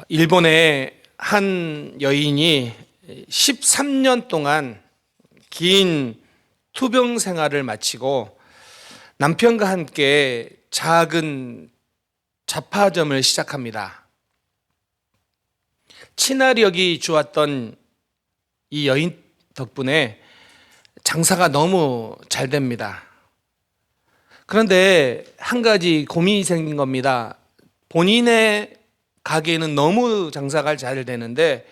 일본의 한 여인이 13년 동안 긴 투병 생활을 마치고 남편과 함께 작은 잡화점을 시작합니다. 친화력이 좋았던 이 여인 덕분에 장사가 너무 잘 됩니다. 그런데 한 가지 고민이 생긴 겁니다. 본인의 가게는 너무 장사가 잘 되는데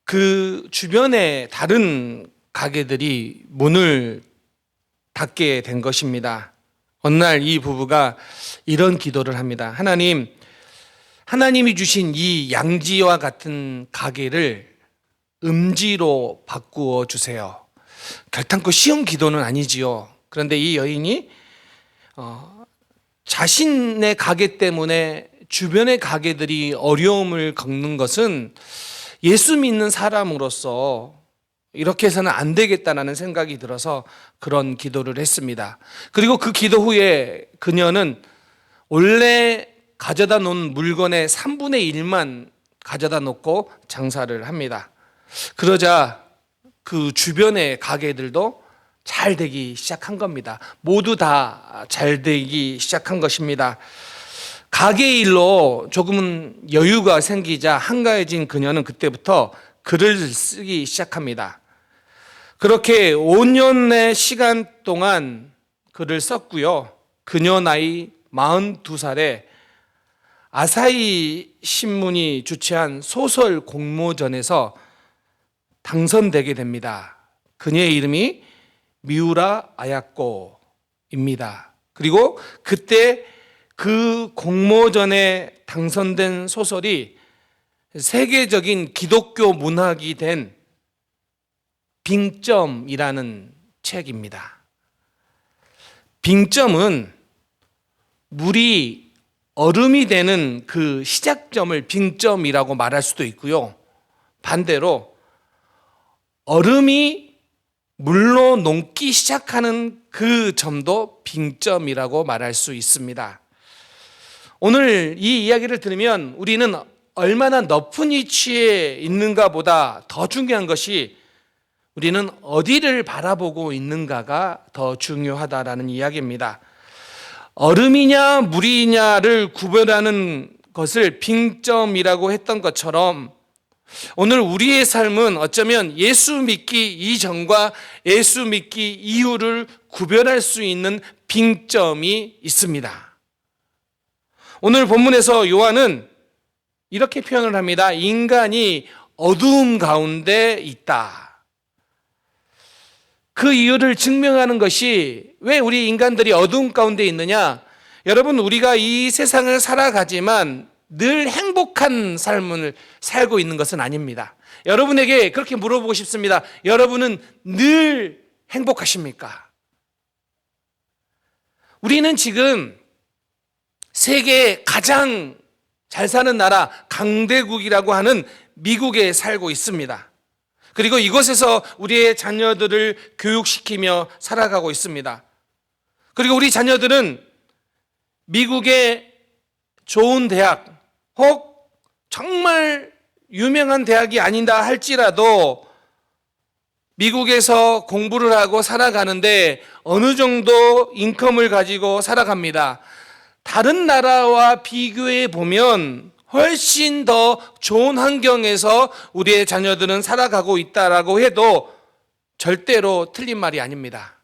그 주변에 다른 가게들이 문을 닫게 된 것입니다. 어느 날 이 부부가 이런 기도를 합니다. 하나님이 주신 이 양지와 같은 가게를 음지로 바꾸어 주세요. 결탄코 쉬운 기도는 아니지요. 그런데 이 여인이 자신의 가게 때문에 주변의 가게들이 어려움을 겪는 것은 예수 믿는 사람으로서 이렇게 해서는 안 되겠다는 생각이 들어서 그런 기도를 했습니다. 그리고 그 기도 후에 그녀는 원래 가져다 놓은 물건의 3분의 1만 가져다 놓고 장사를 합니다. 그러자 그 주변의 가게들도 잘 되기 시작한 겁니다. 모두 다 잘 되기 시작한 것입니다. 가게 일로 조금은 여유가 생기자 한가해진 그녀는 그때부터 글을 쓰기 시작합니다. 그렇게 5년의 시간 동안 글을 썼고요. 그녀 나이 42살에 아사히 신문이 주최한 소설 공모전에서 당선되게 됩니다. 그녀의 이름이 미우라 아야코입니다. 그리고 그때 그 공모전에 당선된 소설이 세계적인 기독교 문학이 된 빙점이라는 책입니다. 빙점은 물이 얼음이 되는 그 시작점을 빙점이라고 말할 수도 있고요. 반대로 얼음이 물로 녹기 시작하는 그 점도 빙점이라고 말할 수 있습니다. 오늘 이 이야기를 들으면 우리는 얼마나 높은 위치에 있는가 보다 더 중요한 것이 우리는 어디를 바라보고 있는가가 더 중요하다라는 이야기입니다. 얼음이냐 물이냐를 구별하는 것을 빙점이라고 했던 것처럼 오늘 우리의 삶은 어쩌면 예수 믿기 이전과 예수 믿기 이후를 구별할 수 있는 빙점이 있습니다. 오늘 본문에서 요한은 이렇게 표현을 합니다. 인간이 어두움 가운데 있다. 그 이유를 증명하는 것이 왜 우리 인간들이 어두움 가운데 있느냐? 여러분, 우리가 이 세상을 살아가지만 늘 행복한 삶을 살고 있는 것은 아닙니다. 여러분에게 그렇게 물어보고 싶습니다. 여러분은 늘 행복하십니까? 우리는 지금 세계에 가장 잘 사는 나라 강대국이라고 하는 미국에 살고 있습니다. 그리고 이곳에서 우리의 자녀들을 교육시키며 살아가고 있습니다. 그리고 우리 자녀들은 미국의 좋은 대학 혹 정말 유명한 대학이 아니다 할지라도 미국에서 공부를 하고 살아가는데 어느 정도 인컴을 가지고 살아갑니다. 다른 나라와 비교해 보면 훨씬 더 좋은 환경에서 우리의 자녀들은 살아가고 있다라고 해도 절대로 틀린 말이 아닙니다.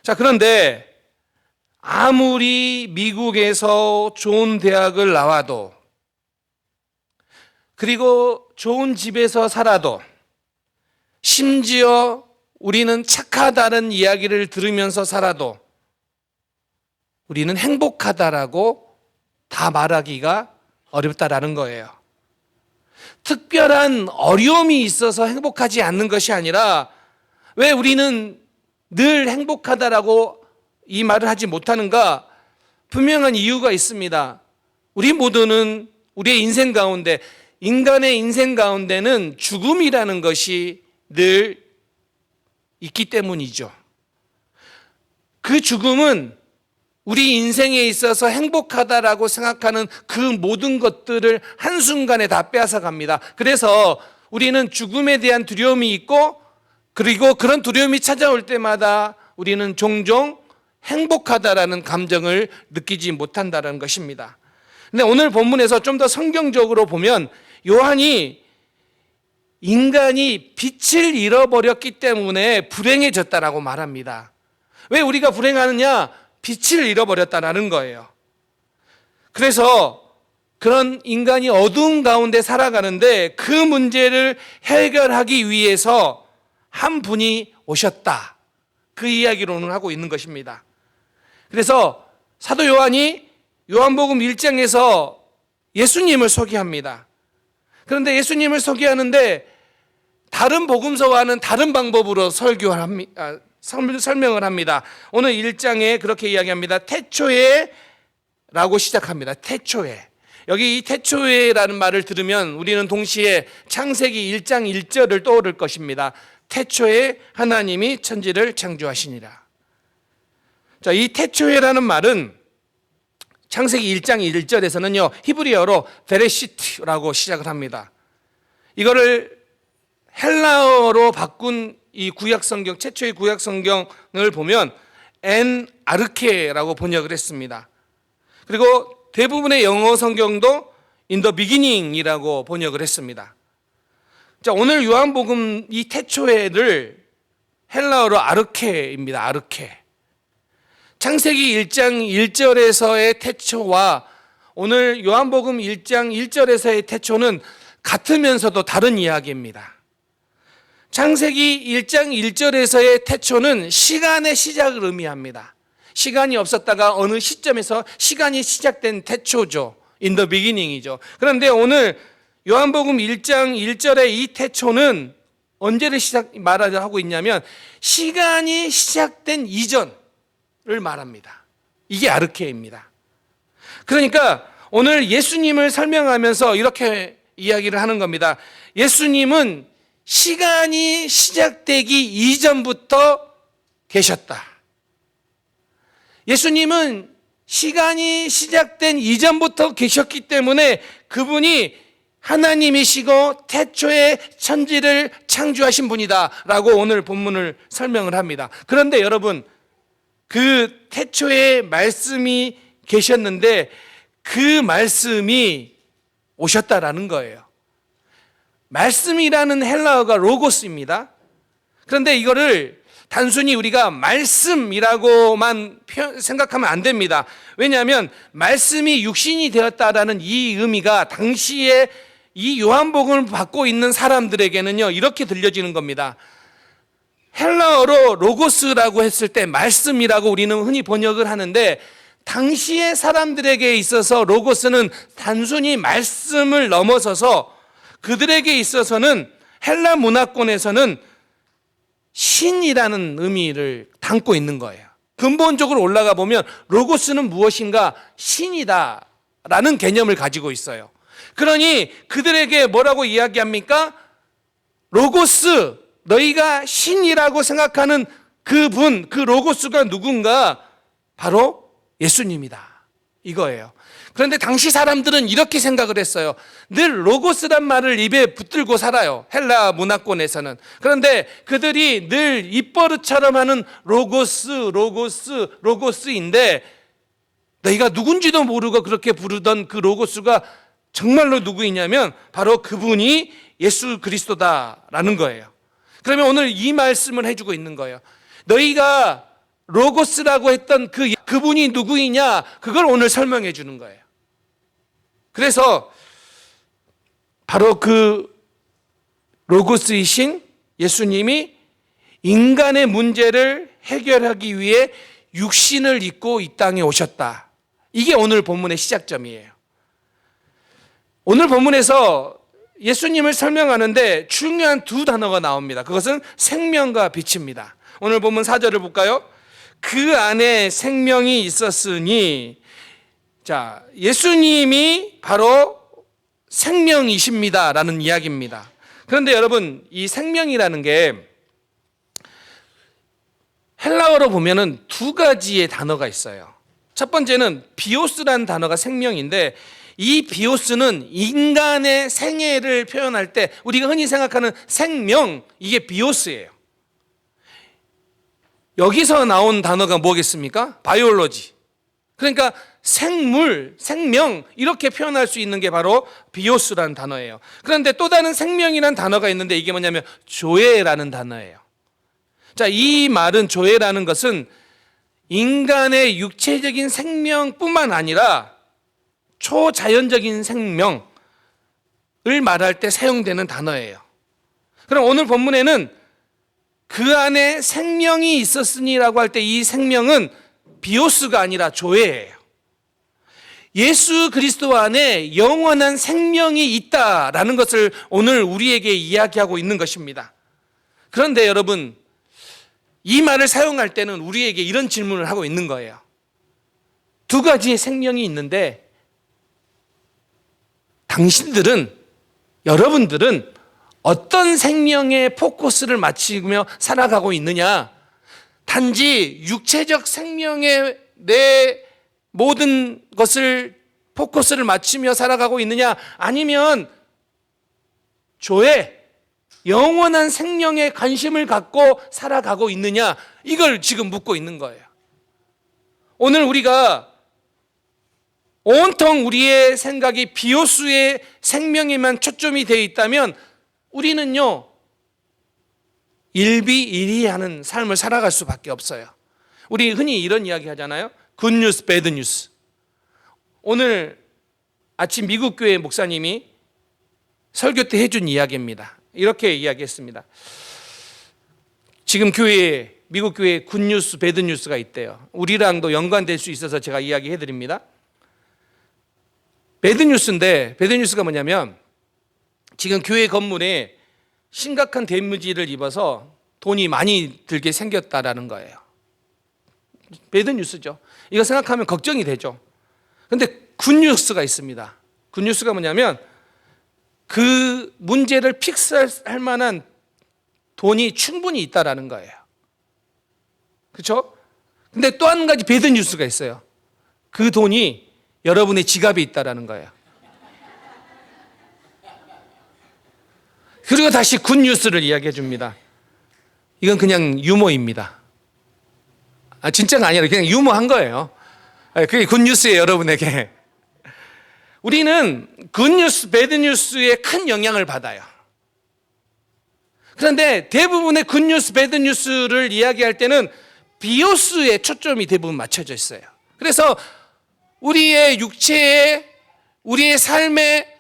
자, 그런데 아무리 미국에서 좋은 대학을 나와도 그리고 좋은 집에서 살아도 심지어 우리는 착하다는 이야기를 들으면서 살아도 우리는 행복하다라고 다 말하기가 어렵다라는 거예요. 특별한 어려움이 있어서 행복하지 않는 것이 아니라 왜 우리는 늘 행복하다라고 이 말을 하지 못하는가? 분명한 이유가 있습니다. 우리 모두는 우리의 인생 가운데, 인간의 인생 가운데는 죽음이라는 것이 늘 있기 때문이죠. 그 죽음은 우리 인생에 있어서 행복하다라고 생각하는 그 모든 것들을 한순간에 다 빼앗아 갑니다. 그래서 우리는 죽음에 대한 두려움이 있고, 그리고 그런 두려움이 찾아올 때마다 우리는 종종 행복하다라는 감정을 느끼지 못한다는 것입니다. 근데 오늘 본문에서 좀 더 성경적으로 보면 요한이 인간이 빛을 잃어버렸기 때문에 불행해졌다라고 말합니다. 왜 우리가 불행하느냐? 빛을 잃어버렸다라는 거예요. 그래서 그런 인간이 어두운 가운데 살아가는데 그 문제를 해결하기 위해서 한 분이 오셨다. 그 이야기를 오늘 하고 있는 것입니다. 그래서 사도 요한이 요한복음 1장에서 예수님을 소개합니다. 그런데 예수님을 소개하는데 다른 복음서와는 다른 방법으로 설명을 합니다. 오늘 1장에 그렇게 이야기합니다. 태초에 라고 시작합니다. 태초에. 여기 이 태초에라는 말을 들으면 우리는 동시에 창세기 1장 1절을 떠오를 것입니다. 태초에 하나님이 천지를 창조하시니라. 자, 이 태초에라는 말은 창세기 1장 1절에서는요, 히브리어로 베레시트라고 시작을 합니다. 이거를 헬라어로 바꾼 이 구약성경, 최초의 구약성경을 보면 엔 아르케라고 번역을 했습니다. 그리고 대부분의 영어 성경도 in the beginning이라고 번역을 했습니다. 자, 오늘 요한복음 이 태초에를 헬라어로 아르케입니다. 아르케. 창세기 1장 1절에서의 태초와 오늘 요한복음 1장 1절에서의 태초는 같으면서도 다른 이야기입니다. 창세기 1장 1절에서의 태초는 시간의 시작을 의미합니다. 시간이 없었다가 어느 시점에서 시간이 시작된 태초죠. in the beginning이죠. 그런데 오늘 요한복음 1장 1절의 이 태초는 언제를 말하고 있냐면 시간이 시작된 이전을 말합니다. 이게 아르케입니다. 그러니까 오늘 예수님을 설명하면서 이렇게 이야기를 하는 겁니다. 예수님은 시간이 시작되기 이전부터 계셨다. 예수님은 시간이 시작된 이전부터 계셨기 때문에 그분이 하나님이시고 태초에 천지를 창조하신 분이다 라고 오늘 본문을 설명을 합니다. 그런데 여러분, 그 태초에 말씀이 계셨는데 그 말씀이 오셨다라는 거예요. 말씀이라는 헬라어가 로고스입니다. 그런데 이거를 단순히 우리가 말씀이라고만 생각하면 안 됩니다. 왜냐하면 말씀이 육신이 되었다라는 이 의미가 당시에 이 요한복음을 받고 있는 사람들에게는요, 이렇게 들려지는 겁니다. 헬라어로 로고스라고 했을 때 말씀이라고 우리는 흔히 번역을 하는데 당시의 사람들에게 있어서 로고스는 단순히 말씀을 넘어서서 그들에게 있어서는 헬라 문화권에서는 신이라는 의미를 담고 있는 거예요. 근본적으로 올라가 보면 로고스는 무엇인가? 신이다라는 개념을 가지고 있어요. 그러니 그들에게 뭐라고 이야기합니까? 로고스, 너희가 신이라고 생각하는 그분, 그 로고스가 누군가? 바로 예수님이다. 이거예요. 그런데 당시 사람들은 이렇게 생각을 했어요. 늘 로고스란 말을 입에 붙들고 살아요. 헬라 문화권에서는. 그런데 그들이 늘 입버릇처럼 하는 로고스인데 너희가 누군지도 모르고 그렇게 부르던 그 로고스가 정말로 누구이냐면 바로 그분이 예수 그리스도다라는 거예요. 그러면 오늘 이 말씀을 해주고 있는 거예요. 너희가 로고스라고 했던 그분이 누구이냐? 그걸 오늘 설명해 주는 거예요. 그래서 바로 그 로고스이신 예수님이 인간의 문제를 해결하기 위해 육신을 입고 이 땅에 오셨다. 이게 오늘 본문의 시작점이에요. 오늘 본문에서 예수님을 설명하는데 중요한 두 단어가 나옵니다. 그것은 생명과 빛입니다. 오늘 본문 4절을 볼까요? 그 안에 생명이 있었으니, 자, 예수님이 바로 생명이십니다 라는 이야기입니다. 그런데 여러분, 이 생명이라는 게 헬라어로 보면은 두 가지의 단어가 있어요. 첫 번째는 비오스라는 단어가 생명인데, 이 비오스는 인간의 생애를 표현할 때 우리가 흔히 생각하는 생명, 이게 비오스예요. 여기서 나온 단어가 뭐겠습니까? 바이올로지. 그러니까 생물, 생명, 이렇게 표현할 수 있는 게 바로 비오스라는 단어예요. 그런데 또 다른 생명이라는 단어가 있는데, 이게 뭐냐면 조에라는 단어예요. 자, 이 말은, 조에라는 것은 인간의 육체적인 생명뿐만 아니라 초자연적인 생명을 말할 때 사용되는 단어예요. 그럼 오늘 본문에는 그 안에 생명이 있었으니라고 할 때 이 생명은 비오스가 아니라 조에예요. 예수 그리스도 안에 영원한 생명이 있다라는 것을 오늘 우리에게 이야기하고 있는 것입니다. 그런데 여러분, 이 말을 사용할 때는 우리에게 이런 질문을 하고 있는 거예요. 두 가지의 생명이 있는데 당신들은, 여러분들은 어떤 생명에 포커스를 맞추며 살아가고 있느냐? 단지 육체적 생명에 내 모든 것을 포커스를 맞추며 살아가고 있느냐? 아니면 조에, 영원한 생명에 관심을 갖고 살아가고 있느냐? 이걸 지금 묻고 있는 거예요. 오늘 우리가 온통 우리의 생각이 비오스의 생명에만 초점이 되어 있다면 우리는요, 일비일이하는 삶을 살아갈 수밖에 없어요. 우리 흔히 이런 이야기 하잖아요. 굿뉴스, 배드뉴스. 오늘 아침 미국 교회 목사님이 설교 때 해준 이야기입니다. 이렇게 이야기했습니다. 지금 교회에, 미국 교회에 굿뉴스, 배드뉴스가 있대요. 우리랑도 연관될 수 있어서 제가 이야기해 드립니다. 배드뉴스인데, 배드뉴스가 뭐냐면 지금 교회 건물에 심각한 데미지를 입어서 돈이 많이 들게 생겼다라는 거예요. 배드뉴스죠. 이거 생각하면 걱정이 되죠. 그런데 굿뉴스가 있습니다. 굿뉴스가 뭐냐면 그 문제를 픽스할 만한 돈이 충분히 있다라는 거예요. 그렇죠? 근데 또 한 가지 배드뉴스가 있어요. 그 돈이 여러분의 지갑에 있다라는 거예요. 그리고 다시 굿뉴스를 이야기해 줍니다. 이건 그냥 유머입니다. 진짜가 아니라 그냥 유머한 거예요. 그게 굿뉴스예요, 여러분에게. 우리는 굿뉴스, 배드뉴스에 큰 영향을 받아요. 그런데 대부분의 굿뉴스, 배드뉴스를 이야기할 때는 비오스에 초점이 대부분 맞춰져 있어요. 그래서 우리의 육체에, 우리의 삶에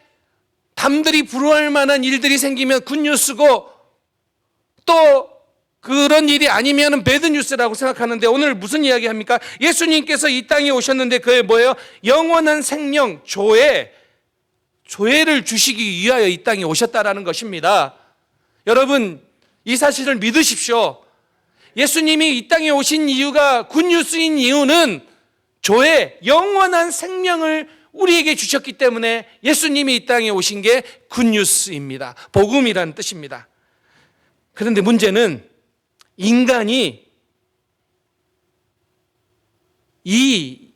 남들이 부러워할 만한 일들이 생기면 굿뉴스고, 또 그런 일이 아니면 배드뉴스라고 생각하는데, 오늘 무슨 이야기 합니까? 예수님께서 이 땅에 오셨는데 그게 뭐예요? 영원한 생명, 조회를 주시기 위하여 이 땅에 오셨다라는 것입니다. 여러분, 이 사실을 믿으십시오. 예수님이 이 땅에 오신 이유가, 굿뉴스인 이유는 조회, 영원한 생명을 우리에게 주셨기 때문에 예수님이 이 땅에 오신 게 굿뉴스입니다. 복음이라는 뜻입니다. 그런데 문제는 인간이 이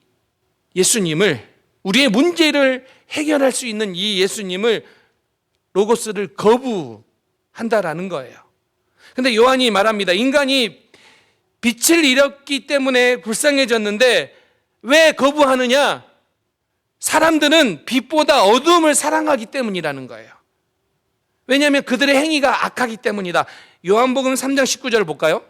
예수님을, 우리의 문제를 해결할 수 있는 이 예수님을, 로고스를 거부한다라는 거예요. 그런데 요한이 말합니다. 인간이 빛을 잃었기 때문에 불쌍해졌는데 왜 거부하느냐? 사람들은 빛보다 어두움을 사랑하기 때문이라는 거예요. 왜냐하면 그들의 행위가 악하기 때문이다. 요한복음 3장 19절 볼까요?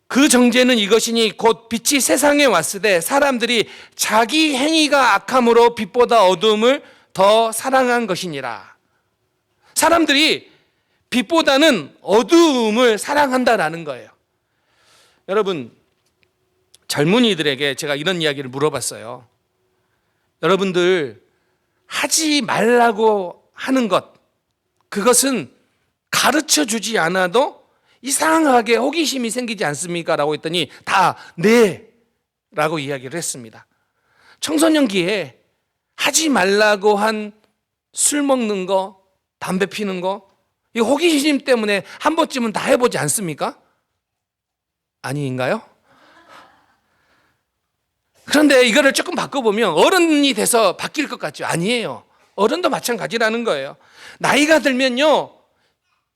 그 정죄는 이것이니 곧 빛이 세상에 왔을 때 사람들이 자기 행위가 악함으로 빛보다 어두움을 더 사랑한 것이니라. 사람들이 빛보다는 어두움을 사랑한다라는 거예요. 여러분, 젊은이들에게 제가 이런 이야기를 물어봤어요. 여러분들 하지 말라고 하는 것, 그것은 가르쳐 주지 않아도 이상하게 호기심이 생기지 않습니까? 라고 했더니 다 네 라고 이야기를 했습니다. 청소년기에 하지 말라고 한 술 먹는 거, 담배 피는 거, 이 호기심 때문에 한 번쯤은 다 해보지 않습니까? 아닌가요? 그런데 이거를 조금 바꿔보면 어른이 돼서 바뀔 것 같죠? 아니에요. 어른도 마찬가지라는 거예요. 나이가 들면요,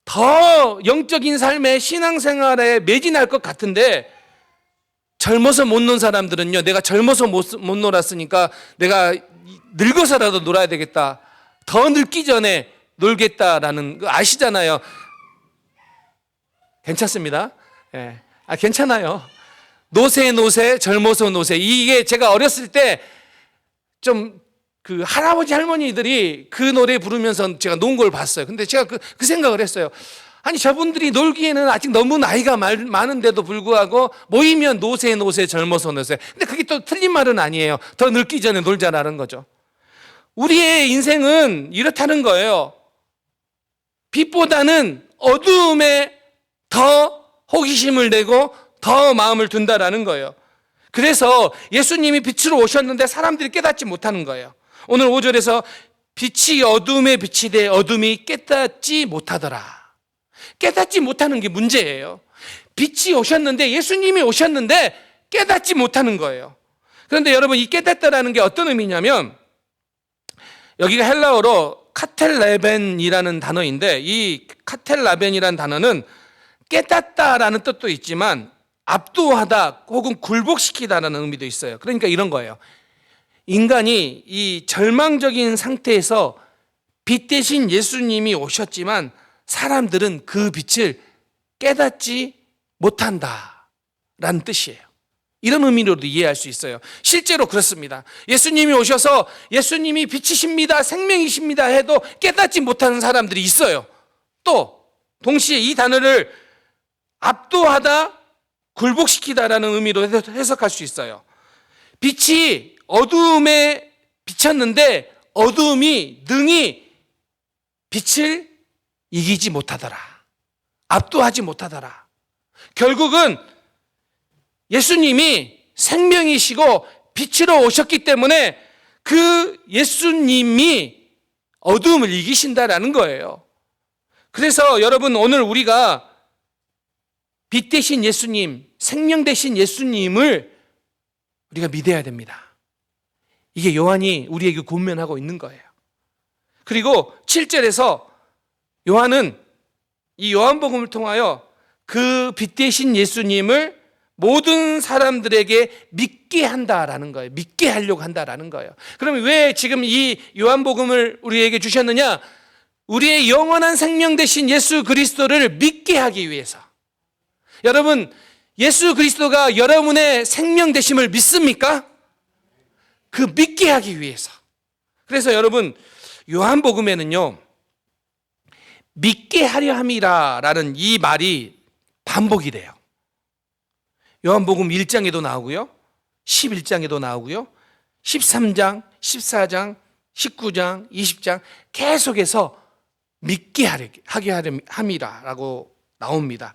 더 영적인 삶에 신앙생활에 매진할 것 같은데, 젊어서 못 논 사람들은요, 내가 젊어서 못 놀았으니까 내가 늙어서라도 놀아야 되겠다, 더 늙기 전에 놀겠다라는 거 아시잖아요. 괜찮습니다. 예. 괜찮아요. 노세 젊어서 노세. 이게 제가 어렸을 때 좀 그 할아버지 할머니들이 그 노래 부르면서 제가 논 걸 봤어요. 근데 제가 그 생각을 했어요. 아니, 저분들이 놀기에는 아직 너무 나이가 많은데도 불구하고 모이면 노세 젊어서 노세. 근데 그게 또 틀린 말은 아니에요. 더 늙기 전에 놀자라는 거죠. 우리의 인생은 이렇다는 거예요. 빛보다는 어두움에 더 호기심을 내고 더 마음을 둔다라는 거예요. 그래서 예수님이 빛으로 오셨는데 사람들이 깨닫지 못하는 거예요. 오늘 5절에서 빛이 어둠에 비치되 어둠이 깨닫지 못하더라. 깨닫지 못하는 게 문제예요. 빛이 오셨는데, 예수님이 오셨는데 깨닫지 못하는 거예요. 그런데 여러분, 이 깨닫다라는 게 어떤 의미냐면, 여기가 헬라어로 카텔레벤이라는 단어인데, 이 카텔라벤이라는 단어는 깨닫다라는 뜻도 있지만 압도하다 혹은 굴복시키다라는 의미도 있어요. 그러니까 이런 거예요. 인간이 이 절망적인 상태에서 빛 대신 예수님이 오셨지만 사람들은 그 빛을 깨닫지 못한다라는 뜻이에요. 이런 의미로도 이해할 수 있어요. 실제로 그렇습니다. 예수님이 오셔서 예수님이 빛이십니다, 생명이십니다 해도 깨닫지 못하는 사람들이 있어요. 또 동시에 이 단어를 압도하다, 굴복시키다라는 의미로 해석할 수 있어요. 빛이 어두움에 비쳤는데 어두움이 능히 빛을 이기지 못하더라, 압도하지 못하더라. 결국은 예수님이 생명이시고 빛으로 오셨기 때문에 그 예수님이 어두움을 이기신다라는 거예요. 그래서 여러분, 오늘 우리가 빛 대신 예수님, 생명 대신 예수님을 우리가 믿어야 됩니다. 이게 요한이 우리에게 권면하고 있는 거예요. 그리고 7절에서 요한은 이 요한복음을 통하여 그 빛 대신 예수님을 모든 사람들에게 믿게 한다라는 거예요. 믿게 하려고 한다라는 거예요. 그러면 왜 지금 이 요한복음을 우리에게 주셨느냐? 우리의 영원한 생명 대신 예수 그리스도를 믿게 하기 위해서. 여러분, 예수 그리스도가 여러분의 생명 되심을 믿습니까? 그 믿게 하기 위해서. 그래서 여러분, 요한복음에는요, 믿게 하려 함이라라는 이 말이 반복이 돼요. 요한복음 1장에도 나오고요, 11장에도 나오고요, 13장, 14장, 19장, 20장 계속해서 믿게 하게 함이라라고 나옵니다.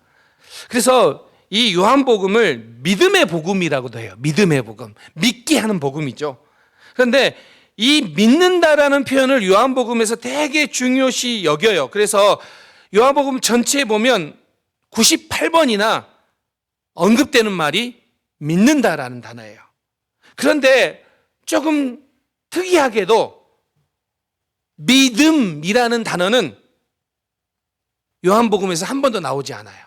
그래서 이 요한복음을 믿음의 복음이라고도 해요. 믿음의 복음, 믿게 하는 복음이죠. 그런데 이 믿는다라는 표현을 요한복음에서 되게 중요시 여겨요. 그래서 요한복음 전체에 보면 98번이나 언급되는 말이 믿는다라는 단어예요. 그런데 조금 특이하게도 믿음이라는 단어는 요한복음에서 한 번도 나오지 않아요.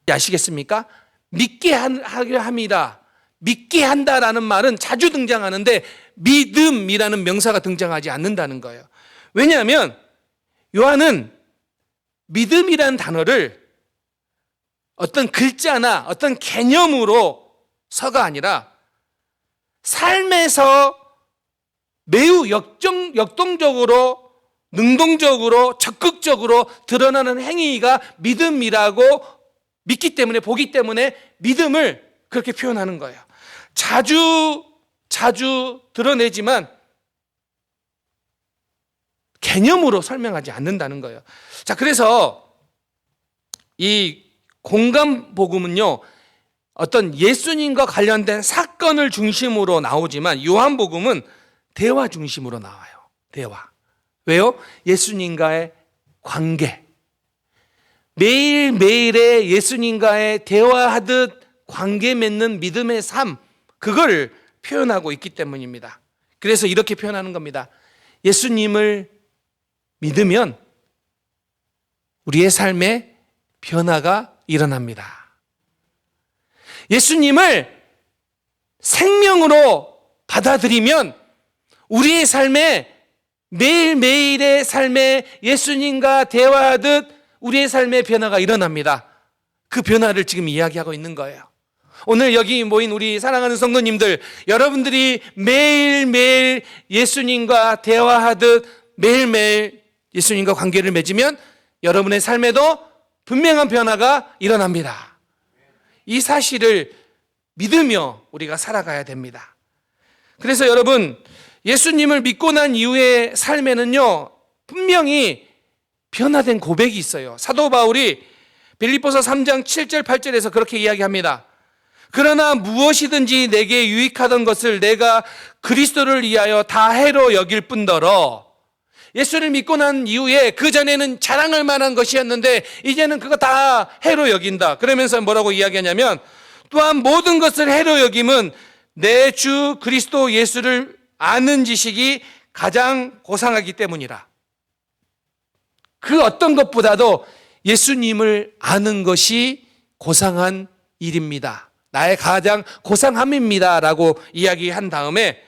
아시겠습니까? 믿게 하려 함이라, 믿게 한다라는 말은 자주 등장하는데 믿음이라는 명사가 등장하지 않는다는 거예요. 왜냐하면 요한은 믿음이라는 단어를 어떤 글자나 어떤 개념으로서가 아니라 삶에서 매우 역동적으로, 능동적으로, 적극적으로 드러나는 행위가 믿음이라고 믿기 때문에, 보기 때문에 믿음을 그렇게 표현하는 거예요. 자주 드러내지만 개념으로 설명하지 않는다는 거예요. 자, 그래서 이 공간복음은요, 어떤 예수님과 관련된 사건을 중심으로 나오지만 요한복음은 대화 중심으로 나와요. 대화. 왜요? 예수님과의 관계. 매일매일의 예수님과의 대화하듯 관계 맺는 믿음의 삶, 그걸 표현하고 있기 때문입니다. 그래서 이렇게 표현하는 겁니다. 예수님을 믿으면 우리의 삶에 변화가 일어납니다. 예수님을 생명으로 받아들이면 우리의 삶에 매일매일의 삶에 예수님과 대화하듯 우리의 삶에 변화가 일어납니다. 그 변화를 지금 이야기하고 있는 거예요. 오늘 여기 모인 우리 사랑하는 성도님들, 여러분들이 매일매일 예수님과 대화하듯 매일매일 예수님과 관계를 맺으면 여러분의 삶에도 분명한 변화가 일어납니다. 이 사실을 믿으며 우리가 살아가야 됩니다. 그래서 여러분, 예수님을 믿고 난 이후의 삶에는요, 분명히 변화된 고백이 있어요. 사도 바울이 빌립보서 3장 7절 8절에서 그렇게 이야기합니다. 그러나 무엇이든지 내게 유익하던 것을 내가 그리스도를 위하여 다 해로 여길 뿐더러, 예수를 믿고 난 이후에 그전에는 자랑할 만한 것이었는데 이제는 그거 다 해로 여긴다. 그러면서 뭐라고 이야기하냐면, 또한 모든 것을 해로 여김은 내 주 그리스도 예수를 아는 지식이 가장 고상하기 때문이라. 그 어떤 것보다도 예수님을 아는 것이 고상한 일입니다. 나의 가장 고상함입니다 라고 이야기한 다음에,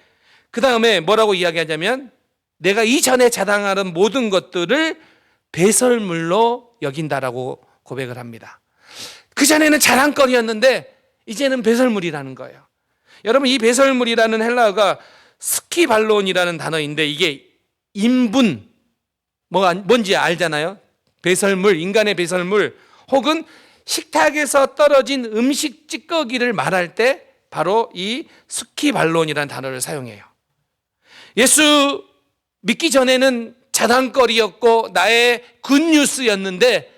그 다음에 뭐라고 이야기하냐면, 내가 이전에 자랑하는 모든 것들을 배설물로 여긴다라고 고백을 합니다. 그전에는 자랑거리였는데 이제는 배설물이라는 거예요. 여러분, 이 배설물이라는 헬라어가 스키발론이라는 단어인데, 이게 인분, 뭔지 알잖아요. 배설물, 인간의 배설물, 혹은 식탁에서 떨어진 음식 찌꺼기를 말할 때 바로 이 스키발론이라는 단어를 사용해요. 예수 믿기 전에는 자랑거리였고 나의 굿뉴스였는데,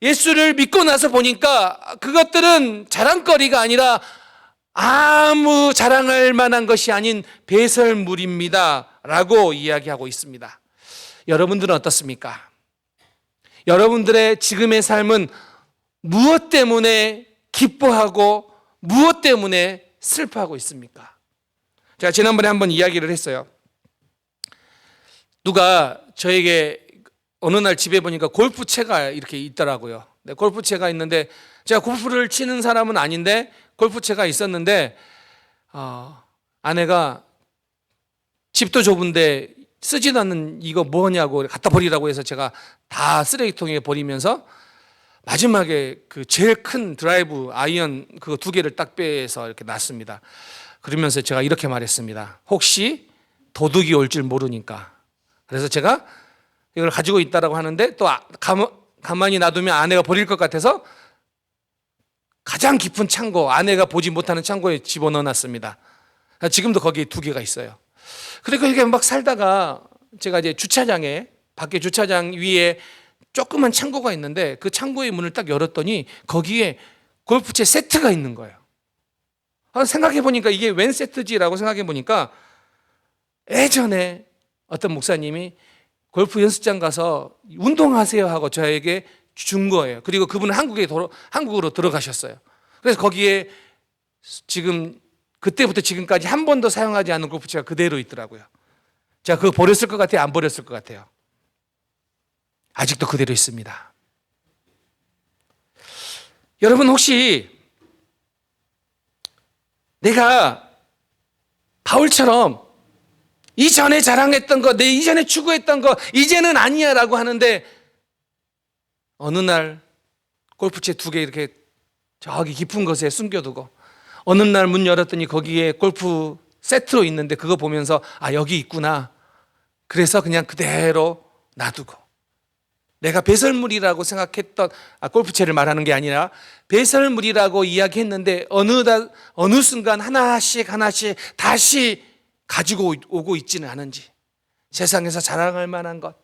예수를 믿고 나서 보니까 그것들은 자랑거리가 아니라 아무 자랑할 만한 것이 아닌 배설물입니다 라고 이야기하고 있습니다. 여러분들은 어떻습니까? 여러분들의 지금의 삶은 무엇 때문에 기뻐하고 무엇 때문에 슬퍼하고 있습니까? 제가 지난번에 한번 이야기를 했어요. 누가 저에게 어느 날 집에 보니까 골프채가 이렇게 있더라고요. 골프채가 있는데, 제가 골프를 치는 사람은 아닌데 골프채가 있었는데, 아내가 집도 좁은데 쓰지도 않는 이거 뭐냐고 갖다 버리라고 해서 제가 다 쓰레기통에 버리면서 마지막에 그 제일 큰 드라이브 아이언 그거 2개를 딱 빼서 이렇게 놨습니다. 그러면서 제가 이렇게 말했습니다. 혹시 도둑이 올 줄 모르니까. 그래서 제가 이걸 가지고 있다라고 하는데, 또 가만히 놔두면 아내가 버릴 것 같아서 가장 깊은 창고, 아내가 보지 못하는 창고에 집어넣어 놨습니다. 지금도 거기에 2개가 있어요. 그리고 이렇게 막 살다가 제가 이제 주차장에, 밖에 주차장 위에 조그만 창고가 있는데, 그 창고의 문을 딱 열었더니 거기에 골프채 세트가 있는 거예요. 생각해 보니까 이게 웬 세트지라고 생각해 보니까, 예전에 어떤 목사님이 골프 연습장 가서 운동하세요 하고 저에게 준 거예요. 그리고 그분은 한국으로 들어가셨어요. 그래서 거기에 지금 그때부터 지금까지 한 번도 사용하지 않은 골프채가 그대로 있더라고요. 제가 그거 버렸을 것 같아요? 안 버렸을 것 같아요? 아직도 그대로 있습니다. 여러분, 혹시 내가 바울처럼 이전에 자랑했던 거, 내 이전에 추구했던 거 이제는 아니야 라고 하는데, 어느 날 골프채 2개 이렇게 저기 깊은 곳에 숨겨두고, 어느 날 문 열었더니 거기에 골프 세트로 있는데 그거 보면서 여기 있구나. 그래서 그냥 그대로 놔두고, 내가 배설물이라고 생각했던, 골프채를 말하는 게 아니라 배설물이라고 이야기했는데 어느 순간 하나씩 다시 가지고 오고 있지는 않은지, 세상에서 자랑할 만한 것,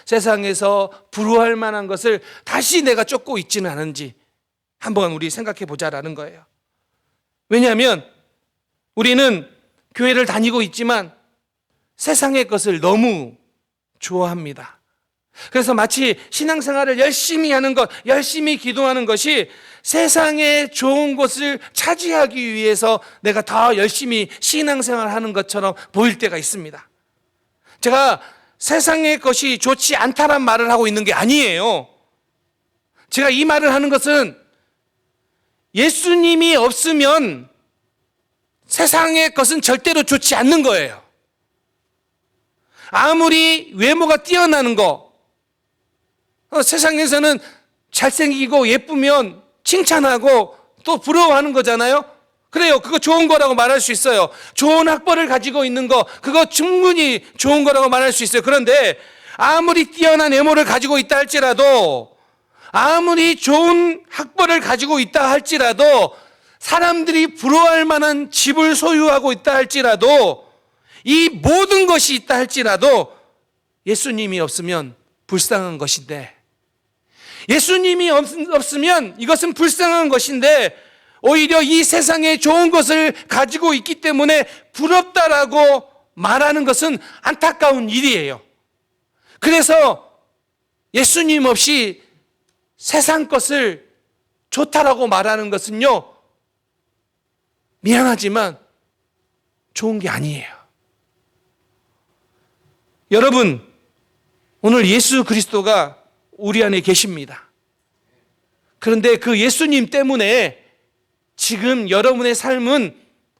세상에서 부러워할 만한 것을 다시 내가 쫓고 있지는 않은지 한번 우리 생각해 보자라는 거예요. 왜냐하면 우리는 교회를 다니고 있지만 세상의 것을 너무 좋아합니다. 그래서 마치 신앙생활을 열심히 하는 것, 열심히 기도하는 것이 세상의 좋은 것을 차지하기 위해서 내가 더 열심히 신앙생활을 하는 것처럼 보일 때가 있습니다. 제가 세상의 것이 좋지 않다란 말을 하고 있는 게 아니에요. 제가 이 말을 하는 것은 예수님이 없으면 세상의 것은 절대로 좋지 않는 거예요. 아무리 외모가 뛰어나는 거, 세상에서는 잘생기고 예쁘면 칭찬하고 또 부러워하는 거잖아요. 그래요. 그거 좋은 거라고 말할 수 있어요. 좋은 학벌을 가지고 있는 거, 그거 충분히 좋은 거라고 말할 수 있어요. 그런데 아무리 뛰어난 외모를 가지고 있다 할지라도, 아무리 좋은 학벌을 가지고 있다 할지라도, 사람들이 부러워할 만한 집을 소유하고 있다 할지라도, 이 모든 것이 있다 할지라도 예수님이 없으면 불쌍한 것인데, 예수님이 없으면 이것은 불쌍한 것인데, 오히려 이 세상에 좋은 것을 가지고 있기 때문에 부럽다라고 말하는 것은 안타까운 일이에요. 그래서 예수님 없이 세상 것을 좋다라고 말하는 것은요, 미안하지만 좋은 게 아니에요. 여러분, 오늘 예수 그리스도가 우리 안에 계십니다. 그런데 그 예수님 때문에 지금 여러분의 삶은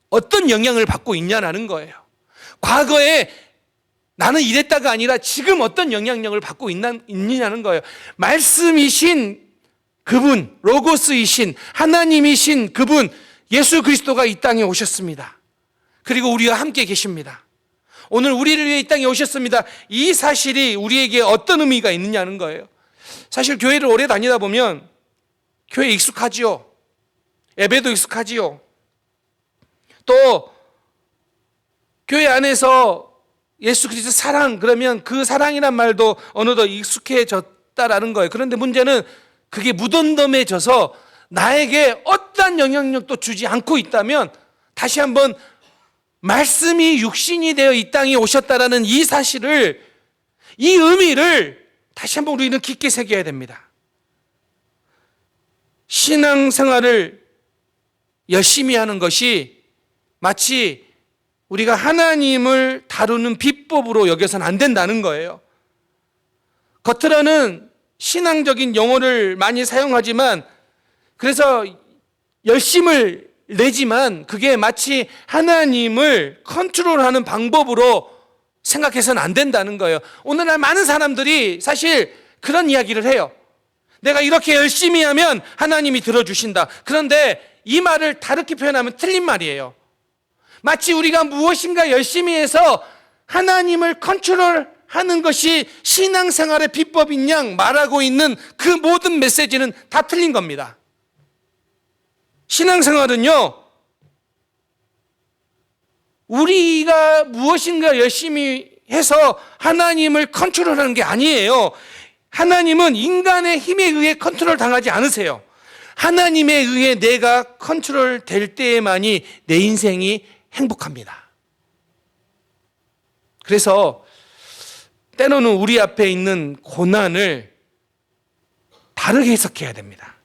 어떤 영향을 받고 있냐는 거예요. 과거에 나는 이랬다가 아니라 지금 어떤 영향력을 받고 있느냐는 거예요. 말씀이신 그분, 로고스이신 하나님이신 그분 예수 그리스도가 이 땅에 오셨습니다. 그리고 우리와 함께 계십니다. 오늘 우리를 위해 이 땅에 오셨습니다. 이 사실이 우리에게 어떤 의미가 있느냐는 거예요. 사실 교회를 오래 다니다 보면 교회 익숙하지요. 예배도 익숙하지요. 또 교회 안에서 예수 그리스도 사랑, 그러면 그 사랑이란 말도 어느덧 익숙해졌다라는 거예요. 그런데 문제는 그게 무덤덤해져서 나에게 어떠한 영향력도 주지 않고 있다면, 다시 한번 말씀이 육신이 되어 이 땅에 오셨다라는 이 사실을, 이 의미를 다시 한번 우리는 깊게 새겨야 됩니다. 신앙생활을 열심히 하는 것이 마치 우리가 하나님을 다루는 비법으로 여겨서는 안 된다는 거예요. 겉으로는 신앙적인 용어를 많이 사용하지만, 그래서 열심을 내지만 그게 마치 하나님을 컨트롤하는 방법으로 생각해서는 안 된다는 거예요. 오늘날 많은 사람들이 사실 그런 이야기를 해요. 내가 이렇게 열심히 하면 하나님이 들어주신다. 그런데 이 말을 다르게 표현하면 틀린 말이에요. 마치 우리가 무엇인가 열심히 해서 하나님을 컨트롤하는 것이 신앙생활의 비법인 양 말하고 있는 그 모든 메시지는 다 틀린 겁니다. 신앙생활은요, 우리가 무엇인가 열심히 해서 하나님을 컨트롤하는 게 아니에요. 하나님은 인간의 힘에 의해 컨트롤 당하지 않으세요. 하나님에 의해 내가 컨트롤 될 때에만이 내 인생이 행복합니다. 그래서 때로는 우리 앞에 있는 고난을 다르게 해석해야 됩니다.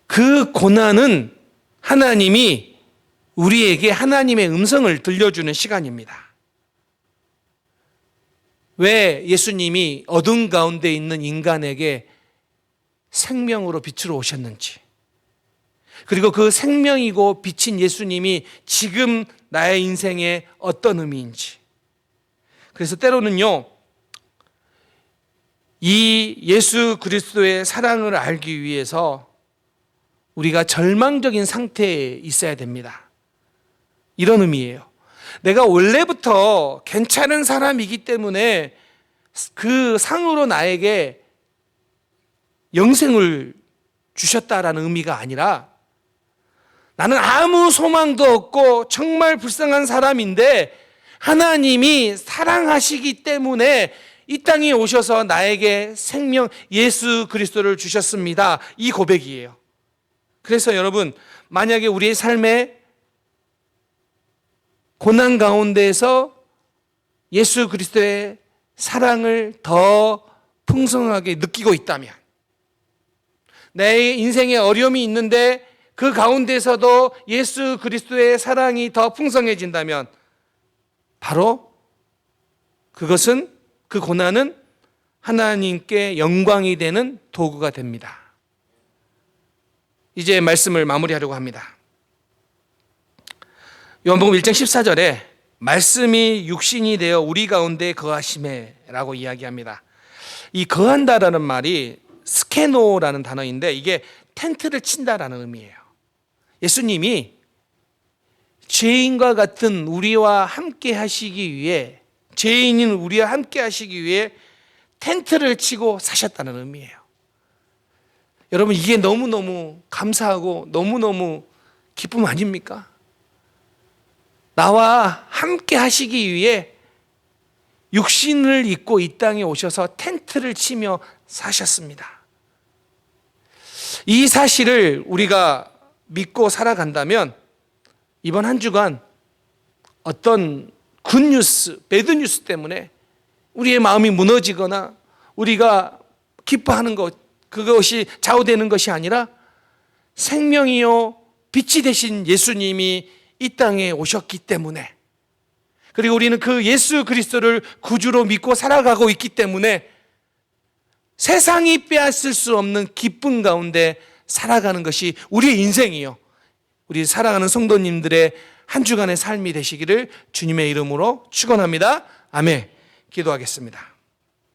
그 고난은 하나님이 우리에게 하나님의 음성을 들려주는 시간입니다. 왜 예수님이 어둠 가운데 있는 인간에게 생명으로 빛으로 오셨는지, 그리고 그 생명이고 빛인 예수님이 지금 나의 인생에 어떤 의미인지. 그래서 때로는요, 이 예수 그리스도의 사랑을 알기 위해서 우리가 절망적인 상태에 있어야 됩니다. 이런 의미예요. 내가 원래부터 괜찮은 사람이기 때문에 그 상으로 나에게 영생을 주셨다라는 의미가 아니라, 나는 아무 소망도 없고 정말 불쌍한 사람인데 하나님이 사랑하시기 때문에 이 땅에 오셔서 나에게 생명 예수 그리스도를 주셨습니다. 이 고백이에요. 그래서 여러분, 만약에 우리의 삶에 고난 가운데에서 예수 그리스도의 사랑을 더 풍성하게 느끼고 있다면, 내 인생에 어려움이 있는데 그 가운데서도 예수 그리스도의 사랑이 더 풍성해진다면 바로 그것은, 그 고난은 하나님께 영광이 되는 도구가 됩니다. 이제 말씀을 마무리하려고 합니다. 요한복음 1장 14절에 말씀이 육신이 되어 우리 가운데 거하심에 라고 이야기합니다. 이 거한다라는 말이 스케노라는 단어인데 이게 텐트를 친다라는 의미예요. 예수님이 죄인과 같은 우리와 함께 하시기 위해, 죄인인 우리와 함께 하시기 위해 텐트를 치고 사셨다는 의미예요. 여러분, 이게 너무너무 감사하고 너무너무 기쁨 아닙니까? 나와 함께 하시기 위해 육신을 입고 이 땅에 오셔서 텐트를 치며 사셨습니다. 이 사실을 우리가 믿고 살아간다면 이번 한 주간 어떤 굿뉴스, 배드뉴스 때문에 우리의 마음이 무너지거나 우리가 기뻐하는 것, 그것이 좌우되는 것이 아니라 생명이요 빛이 되신 예수님이 이 땅에 오셨기 때문에, 그리고 우리는 그 예수 그리스도를 구주로 믿고 살아가고 있기 때문에 세상이 빼앗을 수 없는 기쁨 가운데 살아가는 것이 우리의 인생이요, 우리 살아가는 성도님들의 한 주간의 삶이 되시기를 주님의 이름으로 축원합니다. 아멘. 기도하겠습니다.